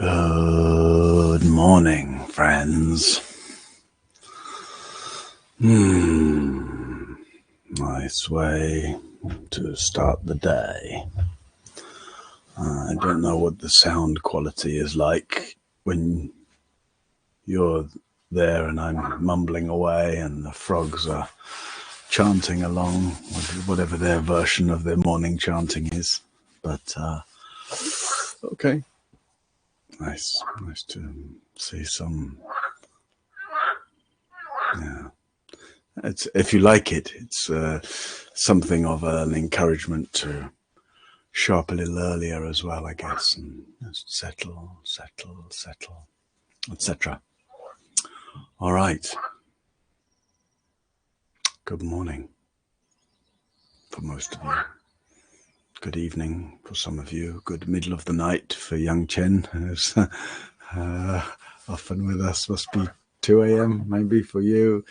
Good morning, friends. Nice way to start the day. I don't know what the sound quality is like when you're there and I'm mumbling away and the frogs are chanting along, whatever their version of their morning chanting is. But okay. Nice to see some. Yeah, it's, if you like it, it's something of an encouragement to show up a little earlier as well, I guess, and just settle, etc. All right. Good morning for most of you. Good evening for some of you. Good middle of the night for young Chen, who's often with us. Must be 2 a.m. maybe for you.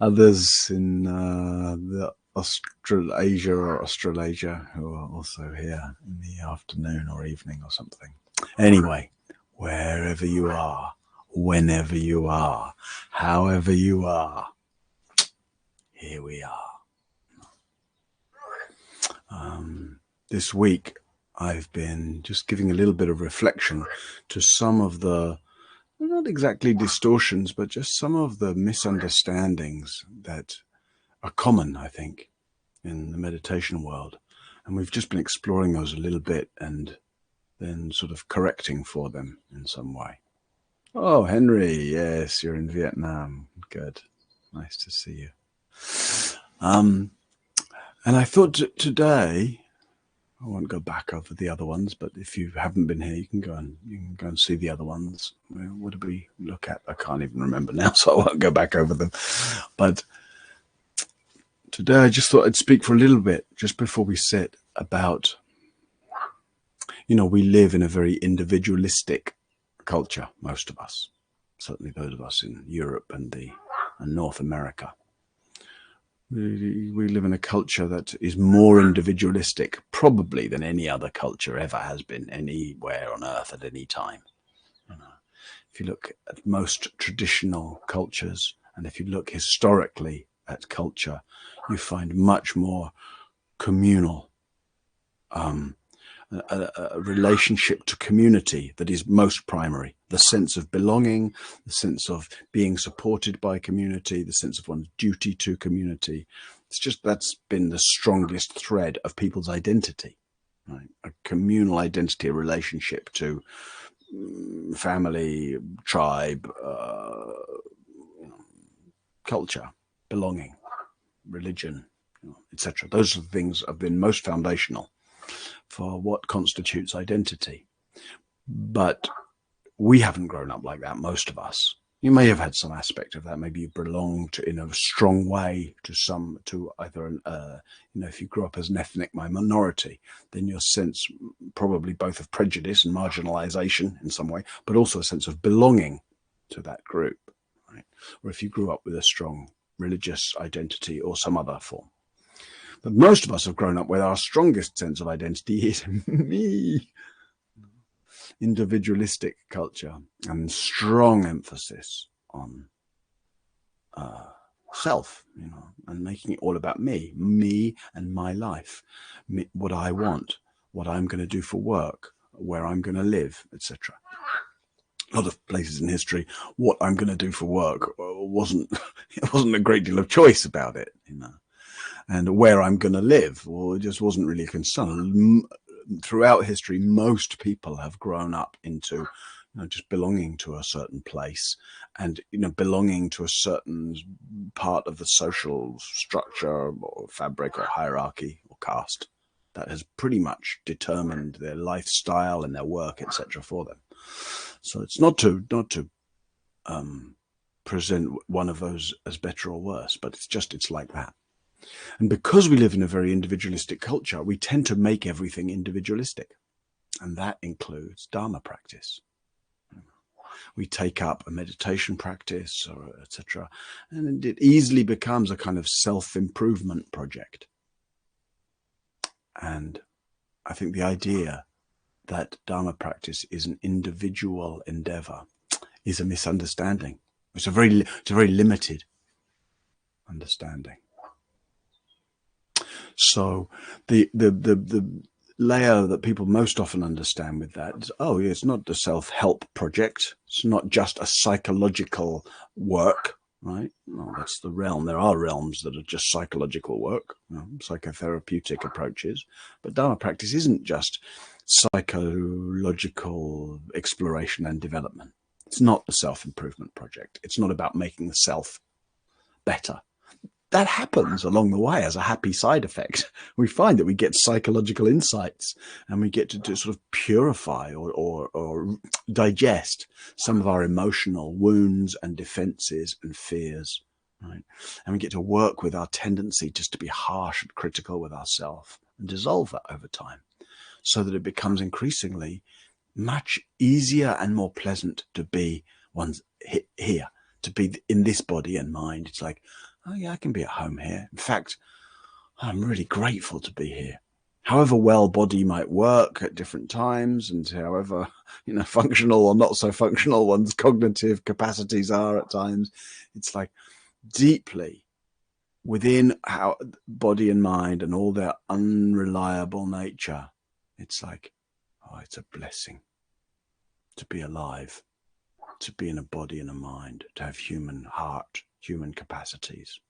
Others in the Australasia or Australasia who are also here in the afternoon or evening or something. Anyway, wherever you are, whenever you are, however you are, here we are. This week, I've been just giving a little bit of reflection to some of the, not exactly distortions, but just some of the misunderstandings that are common, I think, in the meditation world. And we've just been exploring those a little bit and then sort of correcting for them in some way. Oh, Henry, yes, you're in Vietnam. Good. Nice to see you. And I thought today, I won't go back over the other ones, but if you haven't been here, you can go and see the other ones. What did we look at? I can't even remember now, so I won't go back over them. But today I just thought I'd speak for a little bit, just before we sit, about, we live in a very individualistic culture, most of us, certainly those of us in Europe and North America. We live in a culture that is more individualistic, probably, than any other culture ever has been anywhere on earth at any time. If you look at most traditional cultures, and if you look historically at culture, you find much more communal, a relationship to community that is most primary. The sense of belonging, the sense of being supported by community, the sense of one's duty to community. It's just, that's been the strongest thread of people's identity, right? A communal identity, a relationship to family, tribe, culture, belonging, religion, etc. Those are the things that have been most foundational for what constitutes identity. But we haven't grown up like that, most of us. You may have had some aspect of that. Maybe you belong to, in a strong way, to either, if you grew up as an ethnic minority, then your sense probably both of prejudice and marginalization in some way, but also a sense of belonging to that group, right? Or if you grew up with a strong religious identity or some other form. But most of us have grown up with our strongest sense of identity is me. Individualistic culture and strong emphasis on self, and making it all about me and my life, what I want, what I'm going to do for work, where I'm going to live, etc. A lot of places in history, what I'm going to do for work wasn't a great deal of choice about it, and where I'm going to live, well, it just wasn't really a concern. Throughout history, most people have grown up into just belonging to a certain place and belonging to a certain part of the social structure or fabric or hierarchy or caste that has pretty much determined their lifestyle and their work, etc. for them. So it's not to present one of those as better or worse, but it's like that. And because we live in a very individualistic culture, we tend to make everything individualistic. And that includes Dharma practice. We take up a meditation practice, or etc., and it easily becomes a kind of self-improvement project. And I think the idea that Dharma practice is an individual endeavor is a misunderstanding. It's a very limited understanding. So the layer that people most often understand with that is, oh, it's not the self-help project. It's not just a psychological work, right? No, that's the realm. There are realms that are just psychological work, psychotherapeutic approaches. But Dharma practice isn't just psychological exploration and development. It's not the self-improvement project. It's not about making the self better. That happens along the way as a happy side effect. We find that we get psychological insights and we get to sort of purify or digest some of our emotional wounds and defenses and fears, right? And we get to work with our tendency just to be harsh and critical with ourselves and dissolve that over time so that it becomes increasingly much easier and more pleasant to be here, to be in this body and mind. It's like, oh yeah, I can be at home here. In fact, I'm really grateful to be here. However well body might work at different times, and however, functional or not so functional one's cognitive capacities are at times, it's like deeply within our body and mind and all their unreliable nature, it's like, oh, it's a blessing to be alive, to be in a body and a mind, to have human heart, human capacities.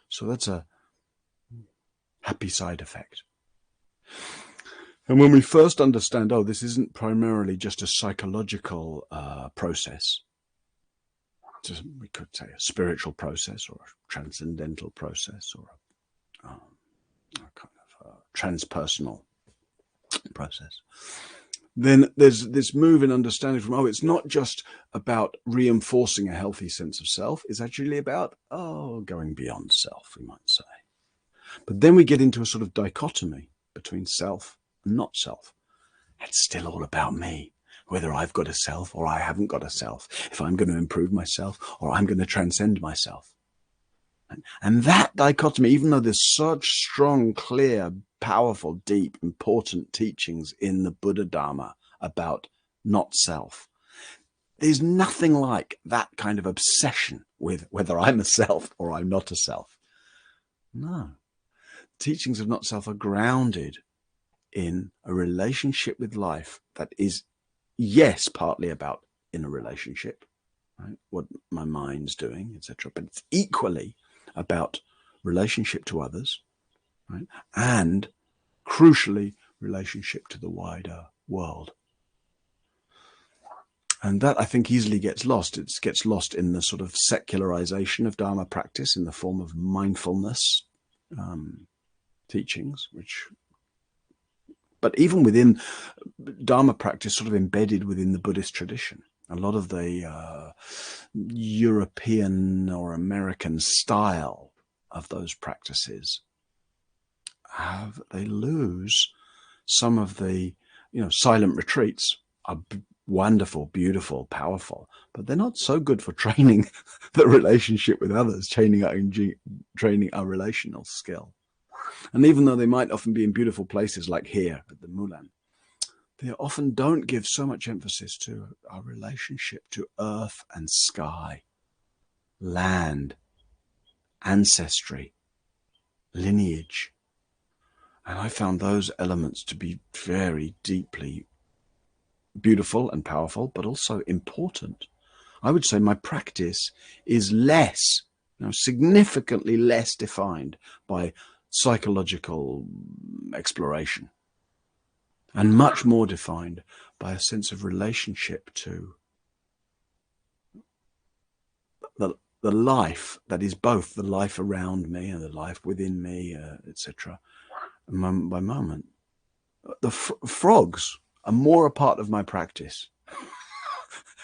So that's a happy side effect. And when we first understand, oh, this isn't primarily just a psychological process, we could say a spiritual process or a transcendental process or a kind of a transpersonal process, then there's this move in understanding from, oh, it's not just about reinforcing a healthy sense of self. It's actually about, going beyond self, we might say. But then we get into a sort of dichotomy between self and not self. It's still all about me, whether I've got a self or I haven't got a self, if I'm going to improve myself or I'm going to transcend myself. And that dichotomy, even though there's such strong, clear, powerful, deep, important teachings in the Buddha Dharma about not self, there's nothing like that kind of obsession with whether I'm a self or I'm not a self. No. Teachings of not self are grounded in a relationship with life that is, yes, partly about inner relationship, right? What my mind's doing, etc. But it's equally about relationship to others, right? And crucially, relationship to the wider world. And that, I think, easily gets lost. It gets lost in the sort of secularization of Dharma practice in the form of mindfulness teachings, but even within Dharma practice, sort of embedded within the Buddhist tradition. A lot of the European or American style of those practices they lose some of the, silent retreats are wonderful, beautiful, powerful, but they're not so good for training the relationship with others, training our relational skill. And even though they might often be in beautiful places like here at the Mulan, they often don't give so much emphasis to our relationship to earth and sky, land, ancestry, lineage. And I found those elements to be very deeply beautiful and powerful, but also important. I would say my practice is less, significantly less defined by psychological exploration and much more defined by a sense of relationship to the life that is both the life around me and the life within me, etc. Moment by moment. The frogs are more a part of my practice.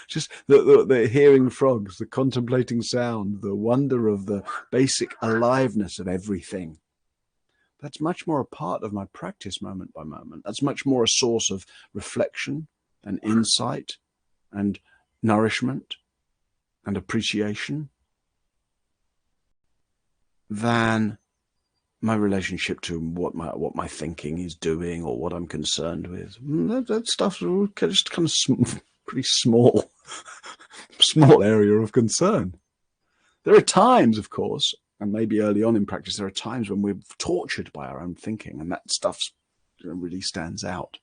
Just the hearing frogs, the contemplating sound, the wonder of the basic aliveness of everything. That's much more a part of my practice moment by moment. That's much more a source of reflection and insight and nourishment and appreciation than my relationship to what my thinking is doing or what I'm concerned with. That stuff's just kind of pretty small, small area of concern. There are times, of course, and maybe early on in practice, there are times when we're tortured by our own thinking, and that stuff really stands out.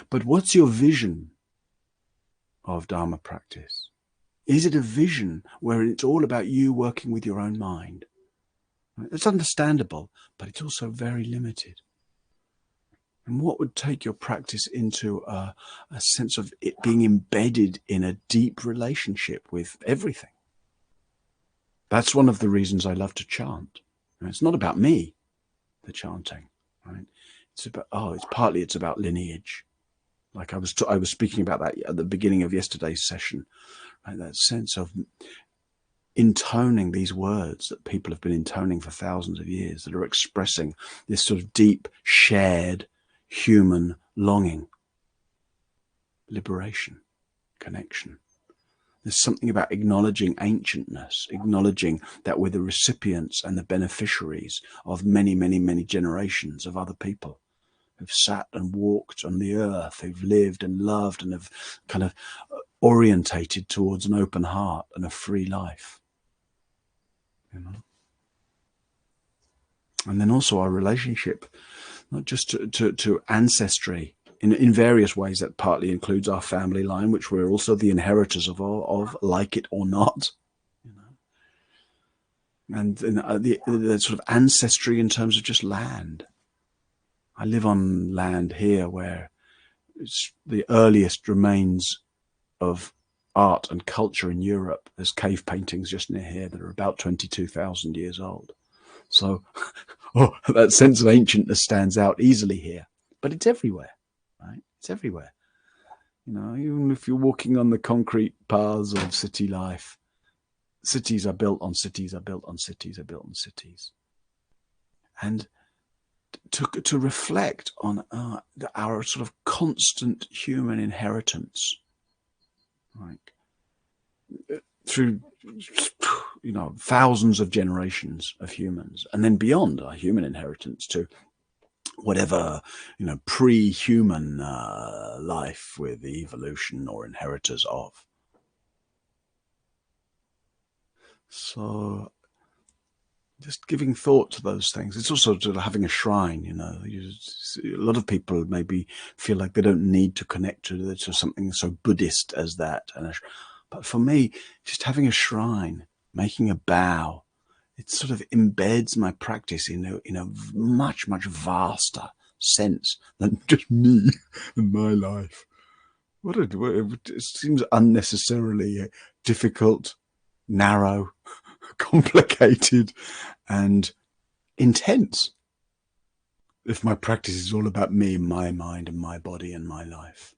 But what's your vision of Dharma practice? Is it a vision where it's all about you working with your own mind? It's understandable, but it's also very limited. And what would take your practice into a sense of it being embedded in a deep relationship with everything? That's one of the reasons I love to chant. And it's not about me, the chanting, right? It's about, it's about lineage. Like I was speaking about that at the beginning of yesterday's session, right? That sense of intoning these words that people have been intoning for thousands of years, that are expressing this sort of deep, shared human longing, liberation, connection. There's something about acknowledging ancientness, acknowledging that we're the recipients and the beneficiaries of many, many, many generations of other people who've sat and walked on the earth, who've lived and loved and have kind of orientated towards an open heart and a free life. You know? And then also our relationship, not just to ancestry, in various ways. That partly includes our family line, which we're also the inheritors of, like it or not. You know? And the sort of ancestry in terms of just land. I live on land here where it's the earliest remains of art and culture in Europe. There's cave paintings just near here that are about 22,000 years old. So that sense of ancientness stands out easily here, but it's everywhere, right? It's everywhere. You know, even if you're walking on the concrete paths of city life, cities are built on cities, are built on cities, are built on cities. And to reflect on our sort of constant human inheritance, right? Through, you know, thousands of generations of humans, and then beyond our human inheritance to whatever, you know, pre-human life with the evolution or inheritors of. So just giving thought to those things. It's also sort of having a shrine, you know. A lot of people maybe feel like they don't need to connect to something so Buddhist as that. But for me, just having a shrine, making a bow, it sort of embeds my practice in a much, much vaster sense than just me and my life. It seems unnecessarily difficult, narrow, complicated, and intense if my practice is all about me, my mind, and my body and my life.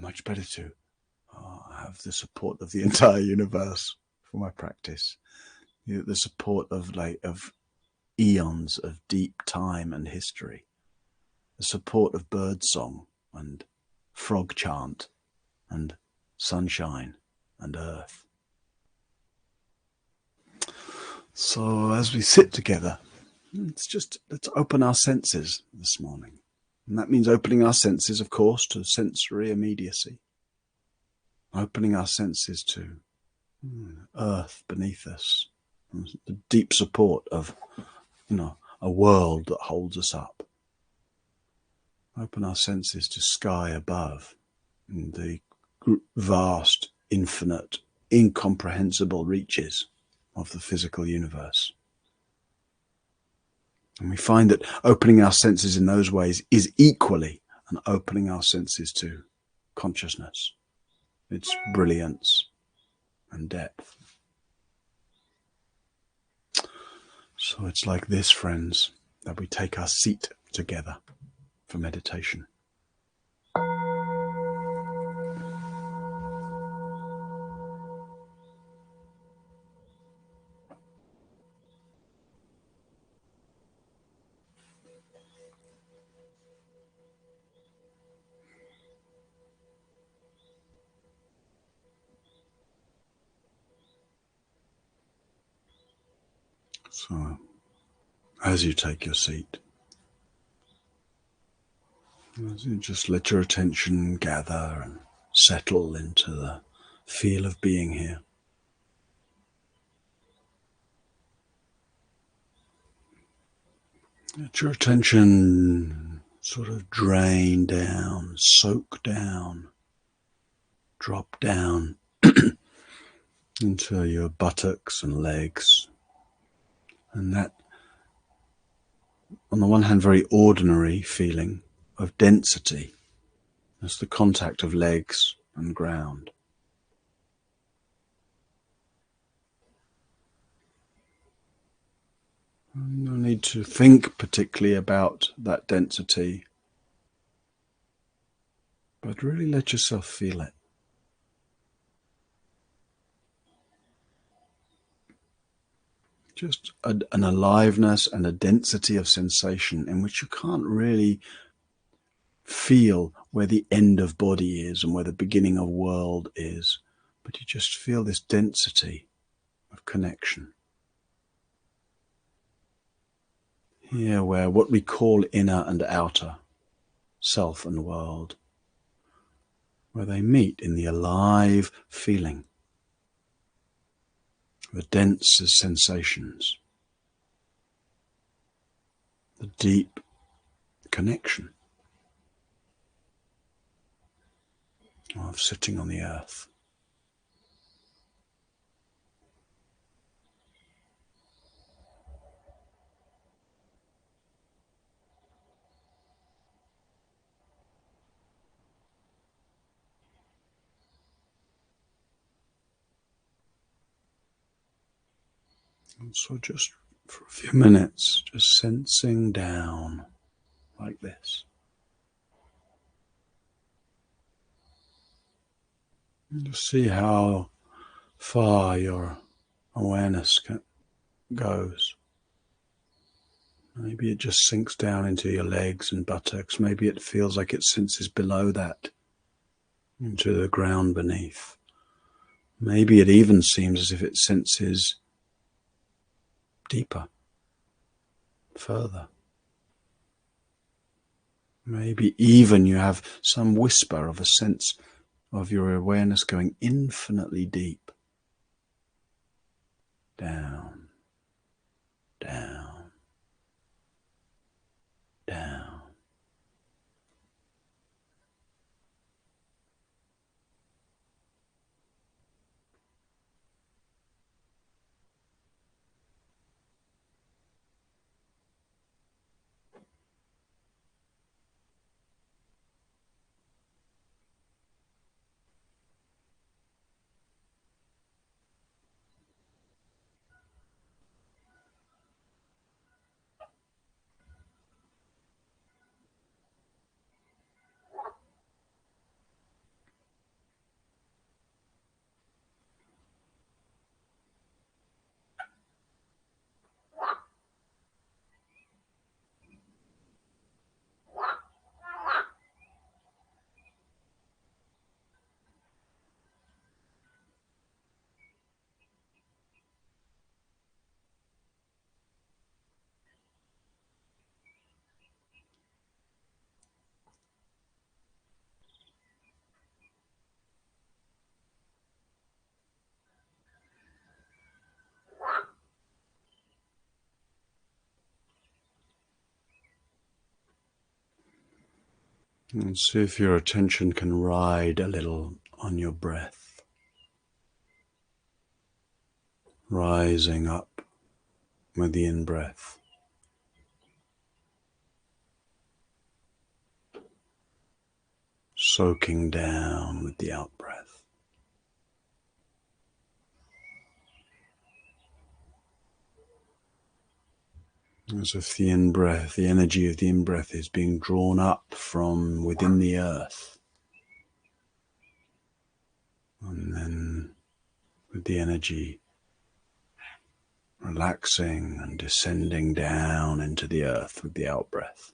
Much better to have the support of the entire universe for my practice. The support of eons of deep time and history, the support of birdsong and frog chant and sunshine and earth. So as we sit together, let's open our senses this morning. And that means opening our senses, of course, to sensory immediacy. Opening our senses to earth beneath us, the deep support of, you know, a world that holds us up. Open our senses to sky above, and the vast, infinite, incomprehensible reaches of the physical universe. And we find that opening our senses in those ways is equally an opening our senses to consciousness, its brilliance and depth. So it's like this, friends, that we take our seat together for meditation. So as you take your seat. As you just let your attention gather and settle into the feel of being here. Let your attention sort of drain down, soak down, drop down into your buttocks and legs. And that, on the one hand, very ordinary feeling of density as the contact of legs and ground. No need to think particularly about that density, but really let yourself feel it. Just an aliveness and a density of sensation in which you can't really feel where the end of body is and where the beginning of world is, but you just feel this density of connection. Here where what we call inner and outer, self and world, where they meet in the alive feeling, the dense sensations, the deep connection of sitting on the earth. And so just for a few minutes, just sensing down like this. And just see how far your awareness goes. Maybe it just sinks down into your legs and buttocks. Maybe it feels like it senses below that, into the ground beneath. Maybe it even seems as if it senses deeper, further. Maybe even you have some whisper of a sense of your awareness going infinitely deep. Down, down, down. And see if your attention can ride a little on your breath, rising up with the in-breath, soaking down with the out-breath. As if the in-breath, the energy of the in-breath is being drawn up from within the earth. And then with the energy relaxing and descending down into the earth with the out-breath.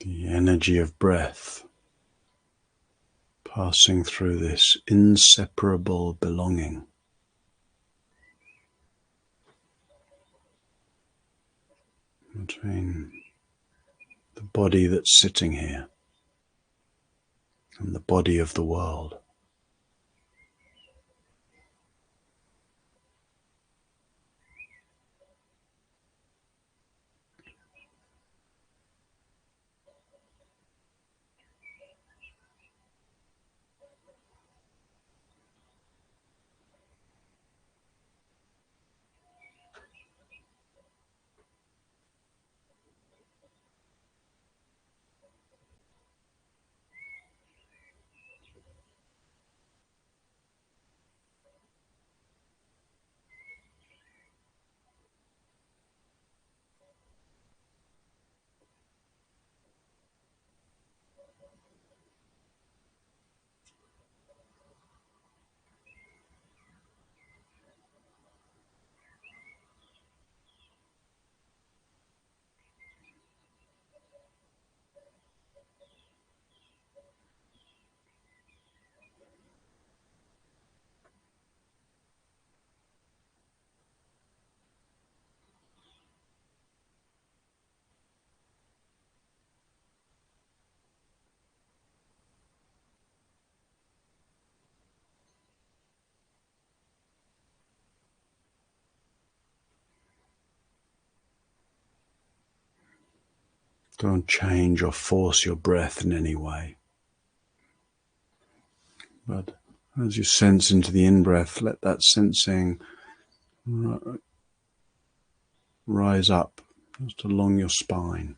The energy of breath passing through this inseparable belonging between the body that's sitting here and the body of the world. Don't change or force your breath in any way. But as you sense into the in-breath, let that sensing rise up just along your spine,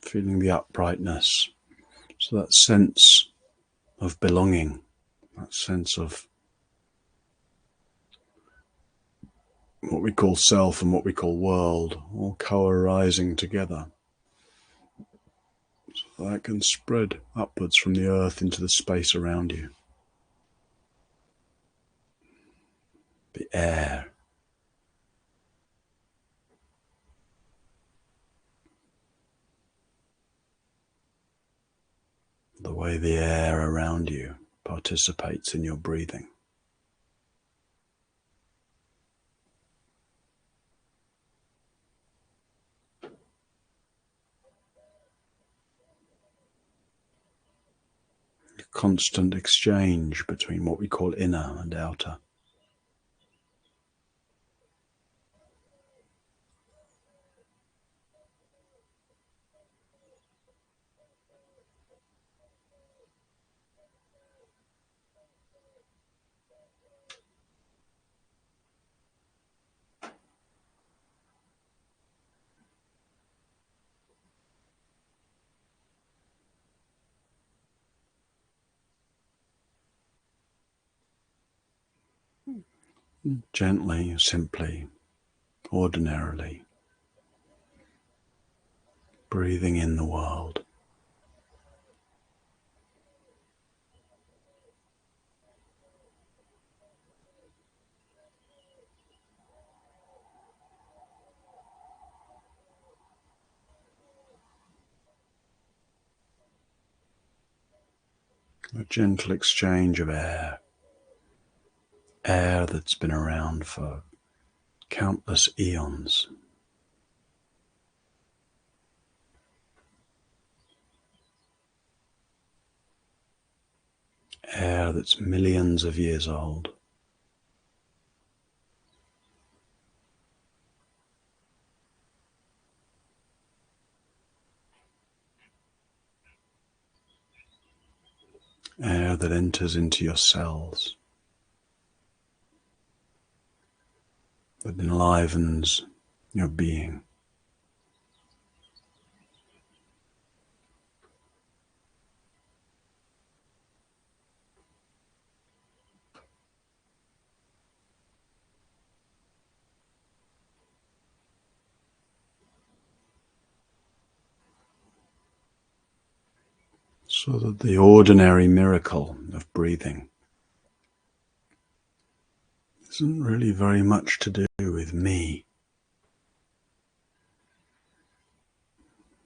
feeling the uprightness. So that sense of belonging, that sense of what we call self and what we call world, all co-arising together. So that can spread upwards from the earth into the space around you. The air. The way the air around you participates in your breathing. The constant exchange between what we call inner and outer. Gently, simply, ordinarily, breathing in the world. A gentle exchange of air. Air that's been around for countless eons. Air that's millions of years old. Air that enters into your cells, that enlivens your being. So that the ordinary miracle of breathing isn't really very much to do with me.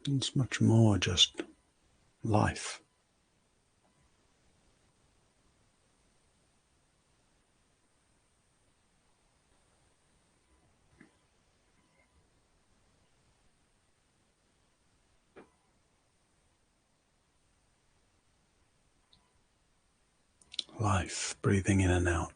It's much more just life. Life, breathing in and out.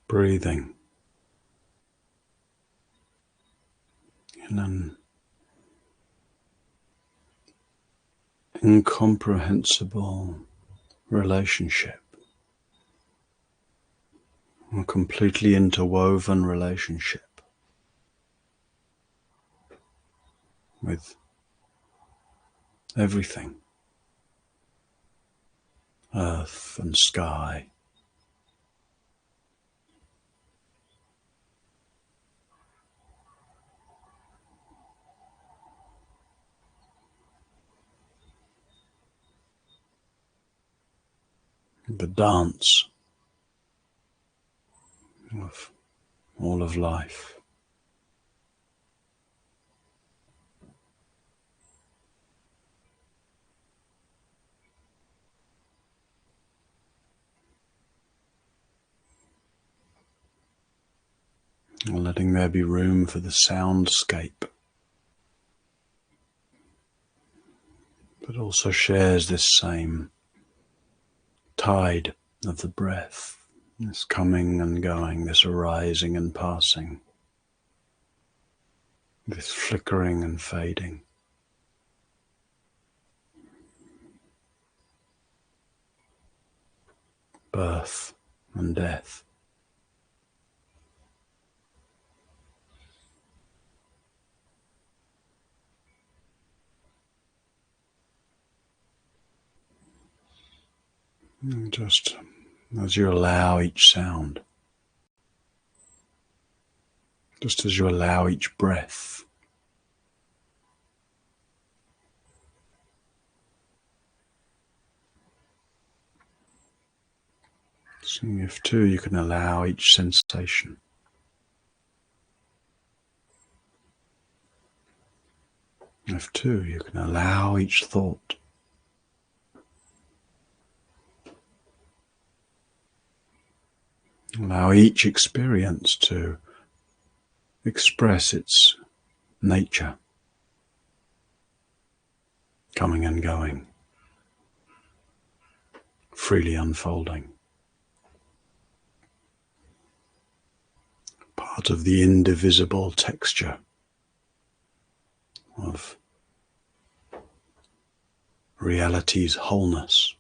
Breathing in an incomprehensible relationship, a completely interwoven relationship with everything, earth and sky, the dance of all of life. Letting there be room for the soundscape, but also shares this same tide of the breath, this coming and going, this arising and passing, this flickering and fading. Birth and death. And just as you allow each sound, just as you allow each breath, seeing if too you can allow each sensation. If too you can allow each thought. Allow each experience to express its nature, coming and going, freely unfolding. Part of the indivisible texture of reality's wholeness.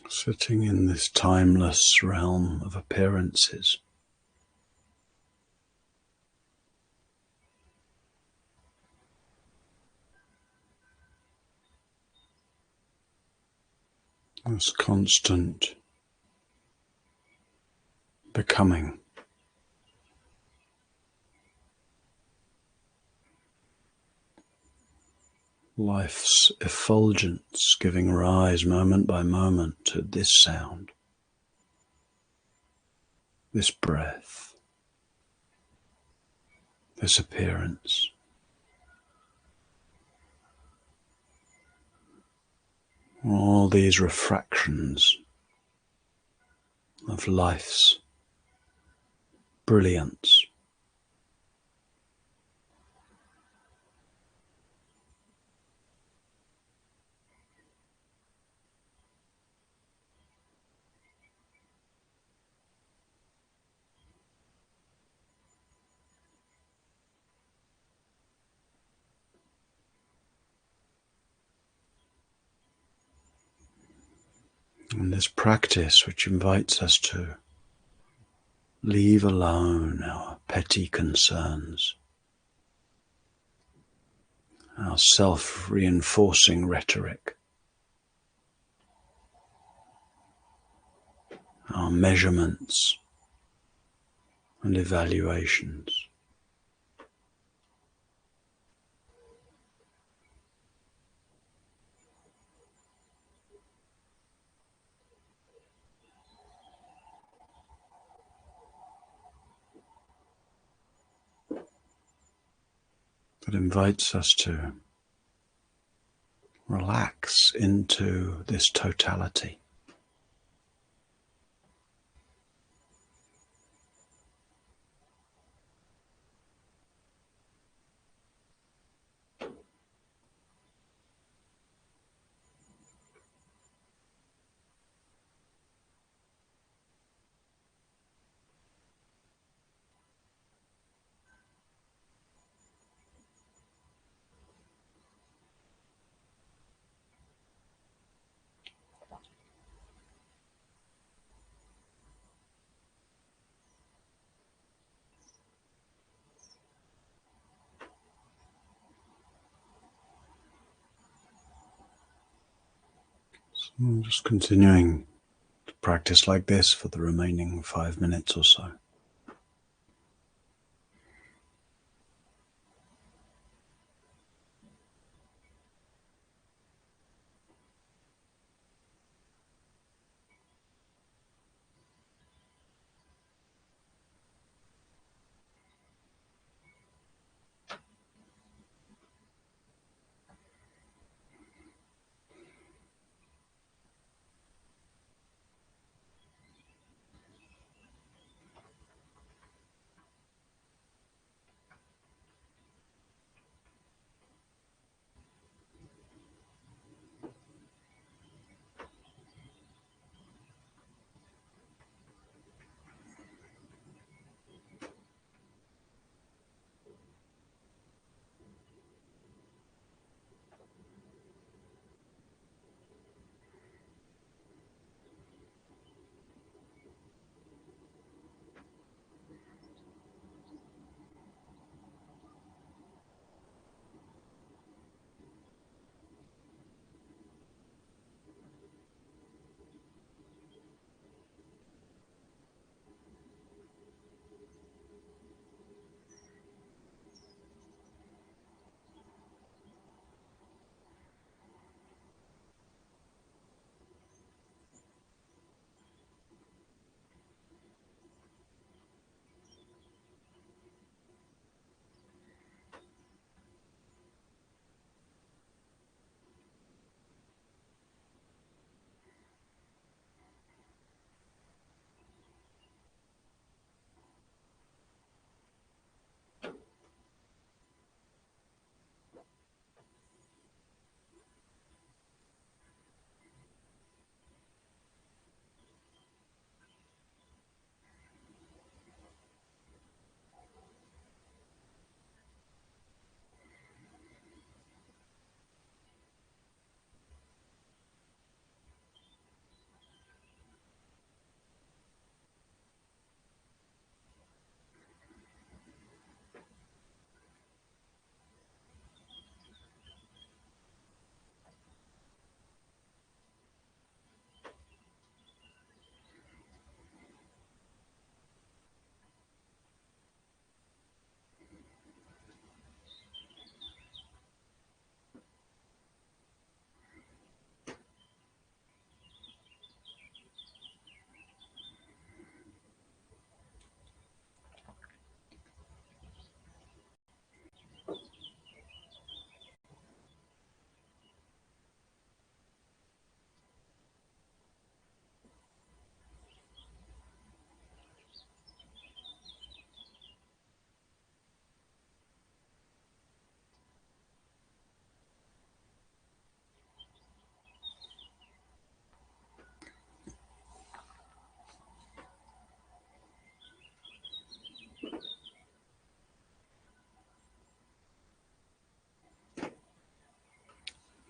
Sitting in this timeless realm of appearances, this constant becoming, life's effulgence giving rise moment by moment to this sound, this breath, this appearance. All these refractions of life's brilliance. And this practice which invites us to leave alone our petty concerns, our self-reinforcing rhetoric, our measurements and evaluations. That invites us to relax into this totality. So I'm just continuing to practice like this for the remaining 5 minutes or so.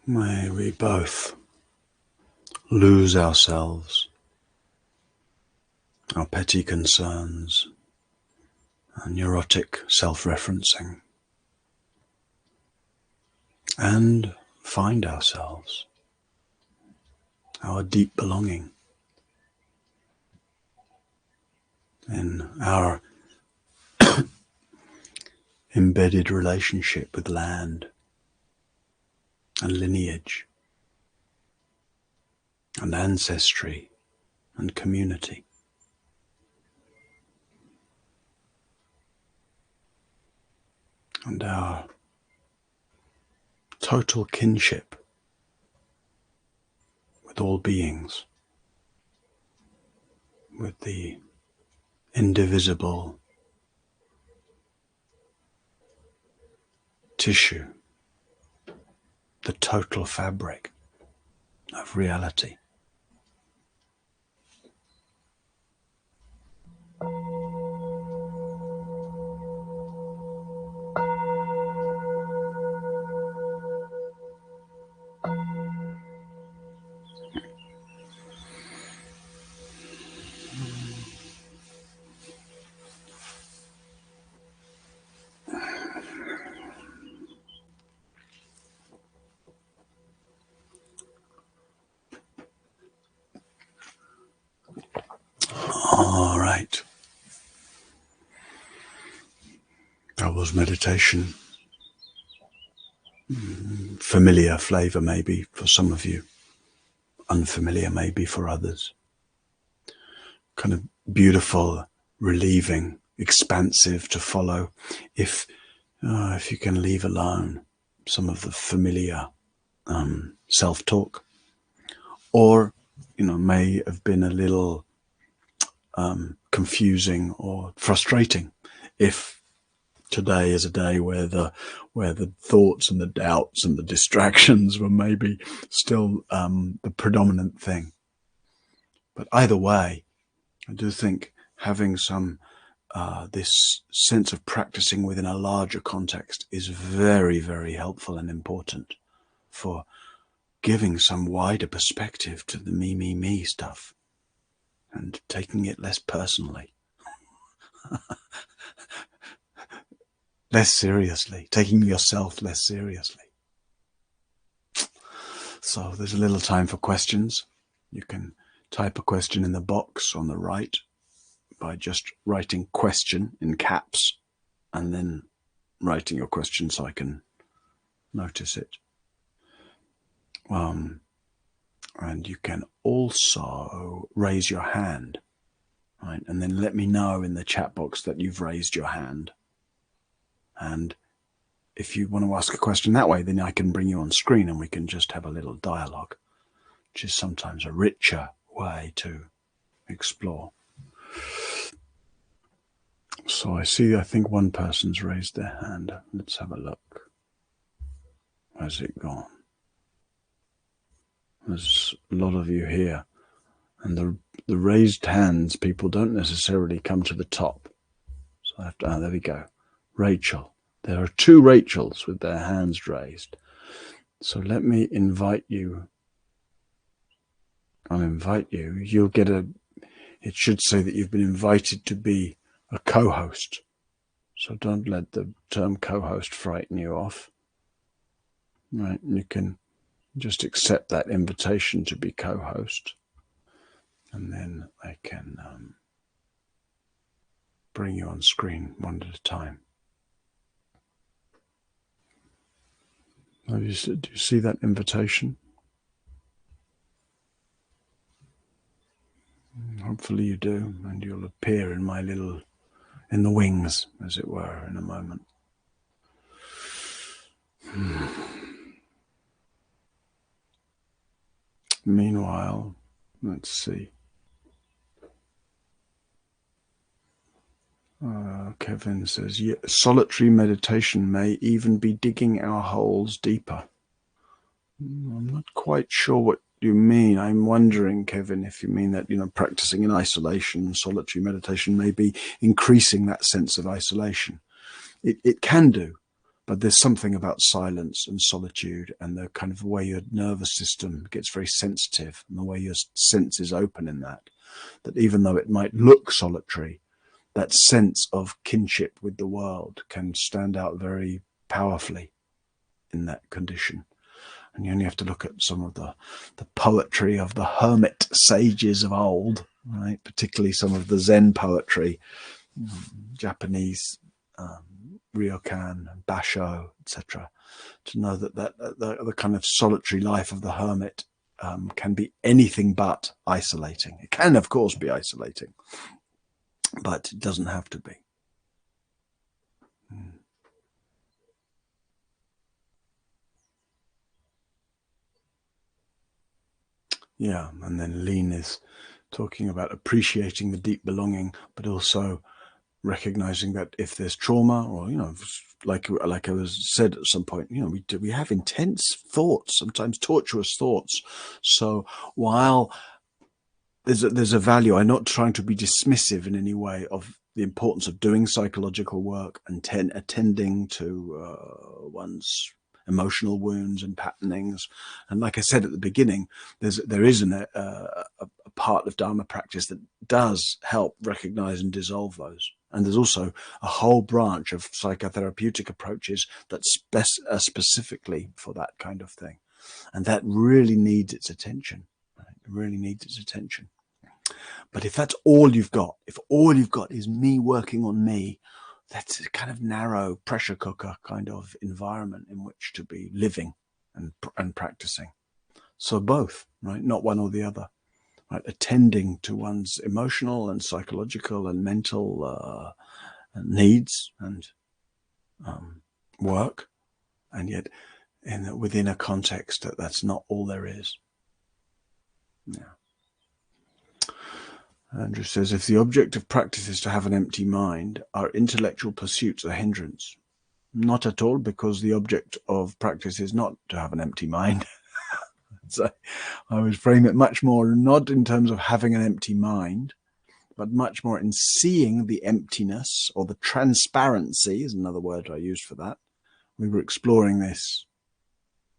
May we both lose ourselves, our petty concerns, and neurotic self-referencing, and find ourselves, our deep belonging in our embedded relationship with land and lineage and ancestry and community. And our total kinship with all beings, with the indivisible tissue, the total fabric of reality. All right. That was meditation. Familiar flavor maybe for some of you, unfamiliar maybe for others. Kind of beautiful, relieving, expansive to follow. If you can leave alone some of the familiar self-talk, or may have been a little confusing or frustrating, if today is a day where the thoughts and the doubts and the distractions were maybe still the predominant thing. But either way, I do think having some this sense of practicing within a larger context is very, very helpful and important for giving some wider perspective to the me stuff and taking it less personally. Less seriously, taking yourself less seriously. So there's a little time for questions. You can type a question in the box on the right by just writing question in caps and then writing your question so I can notice it. And you can also raise your hand, right? And then let me know in the chat box that you've raised your hand. And if you want to ask a question that way, then I can bring you on screen and we can just have a little dialogue, which is sometimes a richer way to explore. So I think one person's raised their hand. Let's have a look. Where's it gone? There's a lot of you here. And the raised hands, people don't necessarily come to the top. So I have to, there we go. Rachel. There are two Rachels with their hands raised. So let me invite you. I'll invite you. You'll get it should say that you've been invited to be a co-host. So don't let the term co-host frighten you off. Right, you can just accept that invitation to be co-host. And then I can bring you on screen one at a time. Do you see that invitation? Hopefully you do, and you'll appear in in the wings, as it were, in a moment. Meanwhile, let's see. Kevin says, yeah, solitary meditation may even be digging our holes deeper. I'm not quite sure what you mean. I'm wondering, Kevin, if you mean that, practicing in isolation, solitary meditation may be increasing that sense of isolation. It can do, But there's something about silence and solitude and the kind of way your nervous system gets very sensitive and the way your senses open in that even though it might look solitary, that sense of kinship with the world can stand out very powerfully in that condition. And you only have to look at some of the poetry of the hermit sages of old, right? Particularly some of the Zen poetry, Japanese, ryokan, basho, etc., to know that the kind of solitary life of the hermit can be anything but isolating. It can, of course, be isolating, but it doesn't have to be. Yeah, and then Lean is talking about appreciating the deep belonging, but also recognizing that if there's trauma, or like I was said at some point, we have intense thoughts, sometimes torturous thoughts. So while there's a value, I'm not trying to be dismissive in any way of the importance of doing psychological work and attending to one's emotional wounds and patternings. And like I said at the beginning, there is a part of Dharma practice that does help recognize and dissolve those. And there's also a whole branch of psychotherapeutic approaches that's specifically for that kind of thing. And that really needs its attention. Right? It really needs its attention. But if that's all you've got, if all you've got is me working on me, that's a kind of narrow pressure cooker kind of environment in which to be living and practicing. So both, right? Not one or the other, right? Attending to one's emotional and psychological and mental needs and work, and yet within a context that's not all there is. Yeah. Andrew says, if the object of practice is to have an empty mind, are intellectual pursuits a hindrance? Not at all, because the object of practice is not to have an empty mind. So I would frame it much more, not in terms of having an empty mind, but much more in seeing the emptiness, or the transparency is another word I used for that. We were exploring this,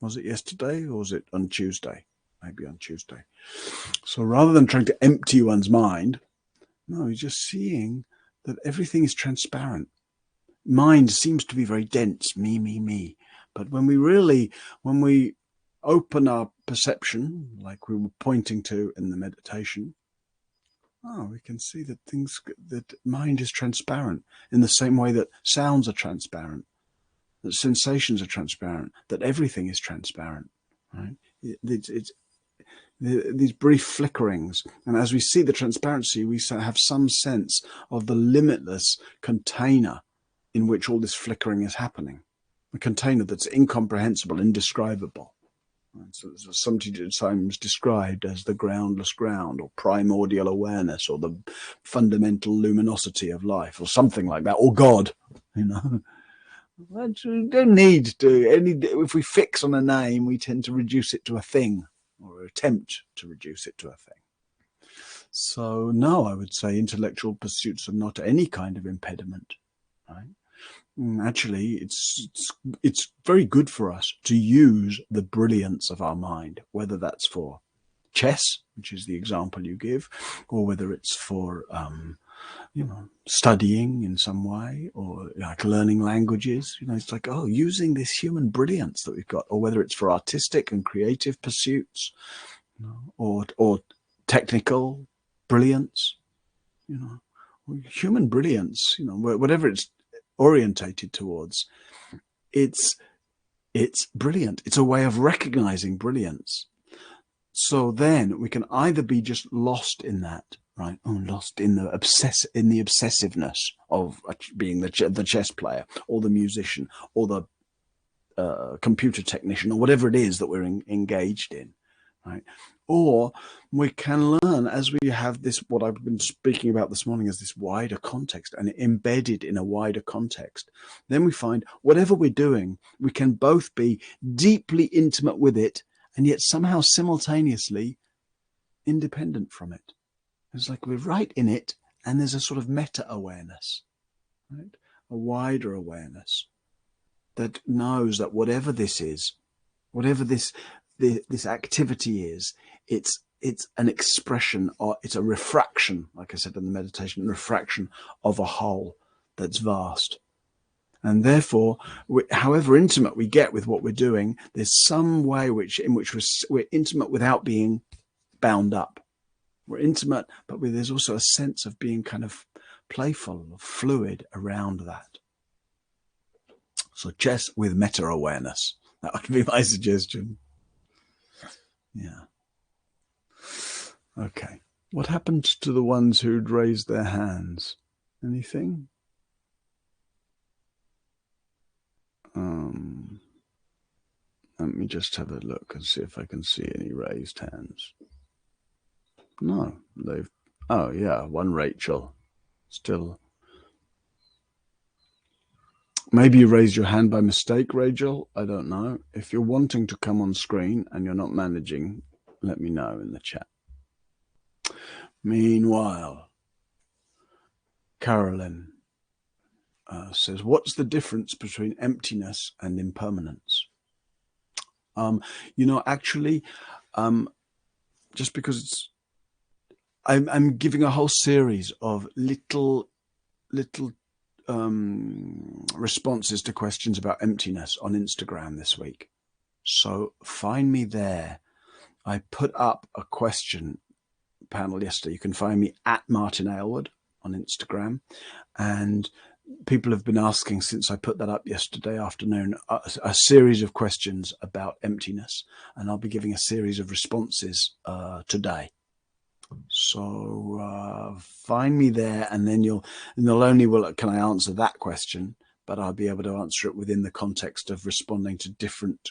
was it yesterday or was it on Tuesday? Maybe on Tuesday. So rather than trying to empty one's mind, no, you're just seeing that everything is transparent. Mind seems to be very dense, me. But when we open our perception, like we were pointing to in the meditation, we can see that that mind is transparent in the same way that sounds are transparent, that sensations are transparent, that everything is transparent, right? It's these brief flickerings, and as we see the transparency, we have some sense of the limitless container in which all this flickering is happening, a container that's incomprehensible, indescribable. So it's sometimes described as the groundless ground, or primordial awareness, or the fundamental luminosity of life, or something like that, or God, We don't need to, if we fix on a name, we tend to reduce it to a thing, or attempt to reduce it to a thing. So no, I would say intellectual pursuits are not any kind of impediment, right? Actually, it's very good for us to use the brilliance of our mind, whether that's for chess, which is the example you give, or whether it's for studying in some way, or like learning languages. It's like, using this human brilliance that we've got, or whether it's for artistic and creative pursuits, or technical brilliance, human brilliance, whatever it's orientated towards, it's brilliant. It's a way of recognizing brilliance. So then we can either be just lost in that, right? Lost in the obsessiveness of being the chess player, or the musician, or the computer technician, or whatever it is that we're engaged in, right? Or we can learn, as we have this, what I've been speaking about this morning, as this wider context, and embedded in a wider context. Then we find whatever we're doing, we can both be deeply intimate with it, and yet somehow simultaneously independent from it. It's like we're right in it, and there's a sort of meta awareness, right? A wider awareness. that knows that whatever this is, whatever this activity is, it's an expression, or it's a refraction, like I said in the meditation, a refraction of a whole that's vast. And therefore, however intimate we get with what we're doing, there's some way in which we're intimate without being bound up. We're intimate, but there's also a sense of being kind of playful, fluid around that. So chess with meta-awareness. That would be my suggestion. Yeah. Okay. What happened to the ones who'd raised their hands? Anything? Let me just have a look and see if I can see any raised hands. No, oh yeah, one Rachel. Still. Maybe you raised your hand by mistake, Rachel. I don't know. If you're wanting to come on screen and you're not managing, let me know in the chat. Meanwhile, Carolyn says, what's the difference between emptiness and impermanence? Actually, just because I'm giving a whole series of little responses to questions about emptiness on Instagram this week. So find me there. I put up a question panel yesterday. You can find me at Martin Aylward on Instagram. And people have been asking since I put that up yesterday afternoon a series of questions about emptiness. And I'll be giving a series of responses today. So find me there, and then not only can I answer that question, but I'll be able to answer it within the context of responding to different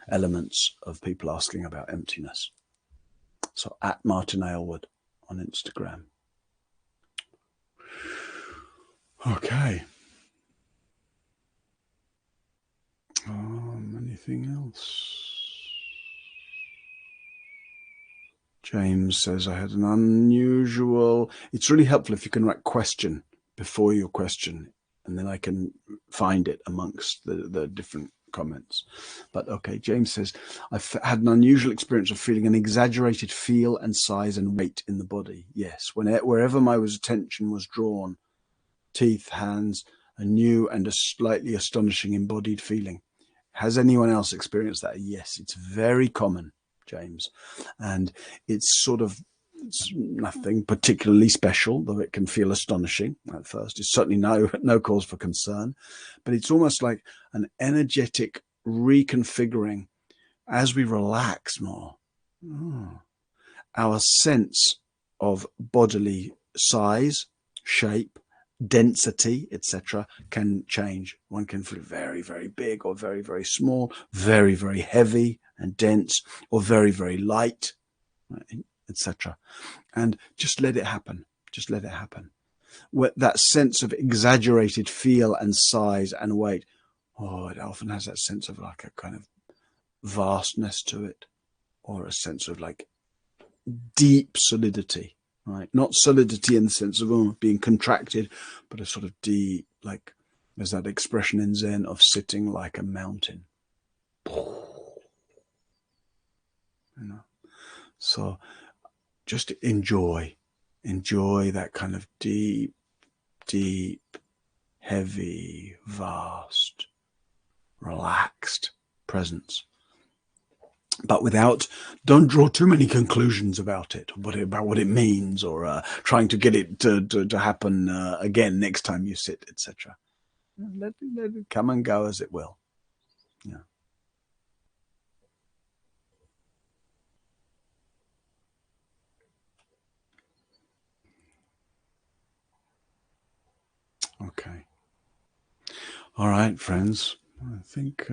elements of people asking about emptiness. So at Martin Aylward on Instagram. Okay. Anything else? James says, I had an unusual... It's really helpful if you can write question before your question, and then I can find it amongst the different comments. But okay, James says, I've had an unusual experience of feeling an exaggerated feel and size and weight in the body. Yes, wherever my attention was drawn, teeth, hands, a new and a slightly astonishing embodied feeling. Has anyone else experienced that? Yes, it's very common, James. And it's nothing particularly special, though it can feel astonishing at first. It's certainly no cause for concern, but it's almost like an energetic reconfiguring as we relax more. Our sense of bodily size, shape, density, etc., can change. One can feel very, very big, or very, very small, very, very heavy and dense, or very, very light, etc. And just let it happen. Just let it happen. That sense of exaggerated feel and size and weight, it often has that sense of like a kind of vastness to it, or a sense of like deep solidity. Right, not solidity in the sense of being contracted, but a sort of deep, like there's that expression in Zen of sitting like a mountain. So just enjoy that kind of deep, heavy, vast, relaxed presence. But don't draw too many conclusions about it, about what it means, or trying to get it to happen again next time you sit, etc. Let it come and go as it will. Yeah. Okay. All right, friends. I think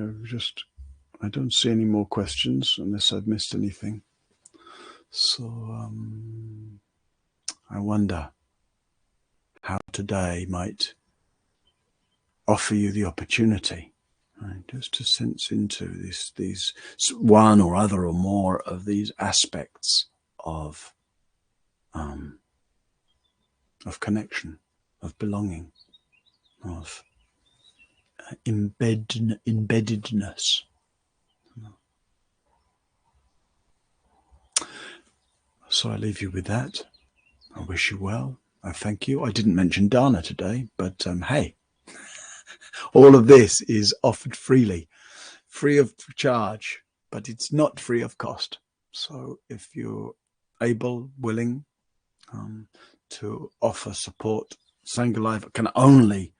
I don't see any more questions unless I've missed anything. So I wonder how today might offer you the opportunity, right, just to sense into these one or other or more of these aspects of connection, of belonging, of embeddedness. So I leave you with that. I wish you well. I thank you. I didn't mention Dharma today, but hey, all of this is offered freely, free of charge, but it's not free of cost. So if you're able, willing to offer support, Sangha Life can only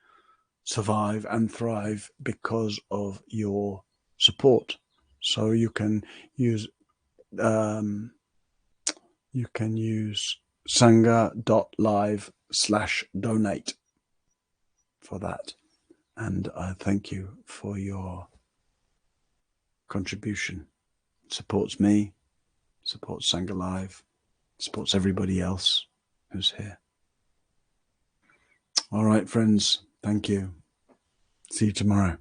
survive and thrive because of your support. So you can use sangha.live/donate for that. And I thank you for your contribution. It supports me, supports Sangha Live, supports everybody else who's here. All right, friends. Thank you. See you tomorrow.